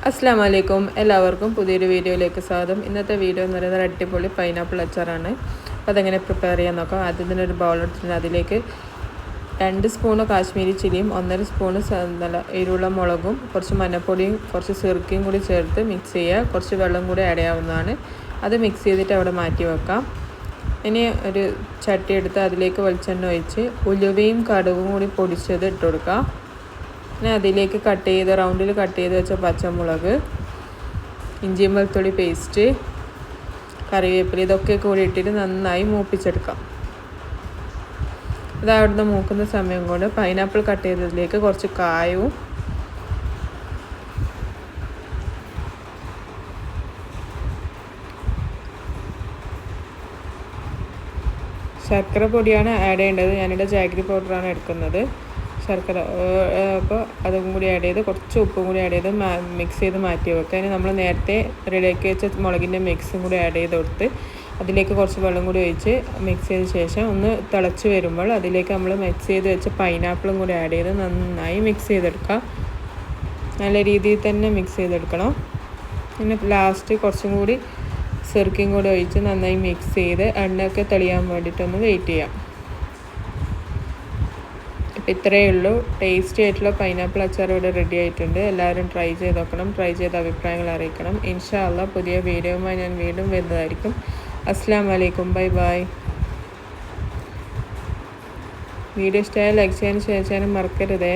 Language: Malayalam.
അസ്സലാമു അലൈക്കും എല്ലാവർക്കും പുതിയൊരു വീഡിയോയിലേക്ക് സ്വാഗതം. ഇന്നത്തെ വീഡിയോ എന്ന് പറയുന്നത് അടിപൊളി പൈനാപ്പിൾ അച്ചാറാണ്. അപ്പോൾ അതെങ്ങനെ പ്രിപ്പയർ ചെയ്യാൻ നോക്കാം. ആദ്യം തന്നെ ഒരു ബൗൾ എടുത്തിട്ടുണ്ട്. അതിലേക്ക് 2 സ്പൂണ് കാശ്മീരി ചില്ലിയും 1.5 സ്പൂണ് നല്ല എരിവുള്ള മുളകും കുറച്ച് മഞ്ഞൾപ്പൊടിയും കുറച്ച് സിർക്കയും കൂടി ചേർത്ത് മിക്സ് ചെയ്യുക. കുറച്ച് വെള്ളം കൂടി ആഡ് ചെയ്യാവുന്നതാണ്. അത് മിക്സ് ചെയ്തിട്ട് അവിടെ മാറ്റി വെക്കാം. ഇനി ഒരു ചട്ടി എടുത്ത് അതിലേക്ക് വെളിച്ചെണ്ണ ഒഴിച്ച് ഉലുവയും കടുകും കൂടി പൊടിച്ചത് ഇട്ട് കൊടുക്കാം. പിന്നെ അതിലേക്ക് റൗണ്ടിൽ കട്ട് ചെയ്ത് വെച്ച പച്ചമുളക്, ഇഞ്ചിയും വെളുത്തുള്ളി പേസ്റ്റ്, കറിവേപ്പില ഇതൊക്കെ കൂടി ഇട്ടിട്ട് നന്നായി മൂപ്പിച്ചെടുക്കാം. ഇത് അവിടുന്ന് മൂക്കുന്ന സമയം കൊണ്ട് പൈനാപ്പിൾ കട്ട് ചെയ്തതിലേക്ക് കുറച്ച് കായവും ശർക്കര പൊടിയാണ് ആഡ് ചെയ്യേണ്ടത്. ഞാനിവിടെ ജാഗ്രി പൗഡറാണ് എടുക്കുന്നത്. ശർക്കര അപ്പോൾ അതും കൂടി ആഡ് ചെയ്ത് കുറച്ച് ഉപ്പും കൂടി ആഡ് ചെയ്ത് മിക്സ് ചെയ്ത് മാറ്റി വെക്കുക. അതിന് നമ്മൾ നേരത്തെ റെഡിയാക്കി വെച്ച മുളകിൻ്റെ മിക്സും കൂടി ആഡ് ചെയ്ത് കൊടുത്ത് അതിലേക്ക് കുറച്ച് വെള്ളം കൂടി ഒഴിച്ച് മിക്സ് ചെയ്ത ശേഷം ഒന്ന് തിളച്ച് വരുമ്പോൾ അതിലേക്ക് നമ്മൾ മിക്സ് ചെയ്ത് വെച്ച പൈനാപ്പിളും കൂടി ആഡ് ചെയ്ത് നന്നായി മിക്സ് ചെയ്തെടുക്കുക. നല്ല രീതിയിൽ തന്നെ മിക്സ് ചെയ്തെടുക്കണം. പിന്നെ ലാസ്റ്റ് കുറച്ചും കൂടി സിർക്കയും കൂടി ഒഴിച്ച് നന്നായി മിക്സ് ചെയ്ത് എണ്ണയൊക്കെ തെളിയാൻ വേണ്ടിയിട്ടൊന്ന് വെയിറ്റ് ചെയ്യാം. ഇത്രയേ ഉള്ളൂ. ടേസ്റ്റി ആയിട്ടുള്ള പൈനാപ്പിൾ അച്ചാർ ഇവിടെ റെഡി ആയിട്ടുണ്ട്. എല്ലാവരും ട്രൈ ചെയ്ത് നോക്കണം. ട്രൈ ചെയ്ത അഭിപ്രായങ്ങൾ അറിയിക്കണം. ഇൻഷാ അല്ലാഹ് പുതിയ വീഡിയോയുമായി ഞാൻ വീണ്ടും വരുന്നതായിരിക്കും. അസ്സലാമു അലൈക്കും. Bye bye. വീഡിയോ ഇഷ്ടമായ ലൈക്ക് ചെയ്യാനും ഷെയർ ചെയ്യാനും മറക്കരുതേ.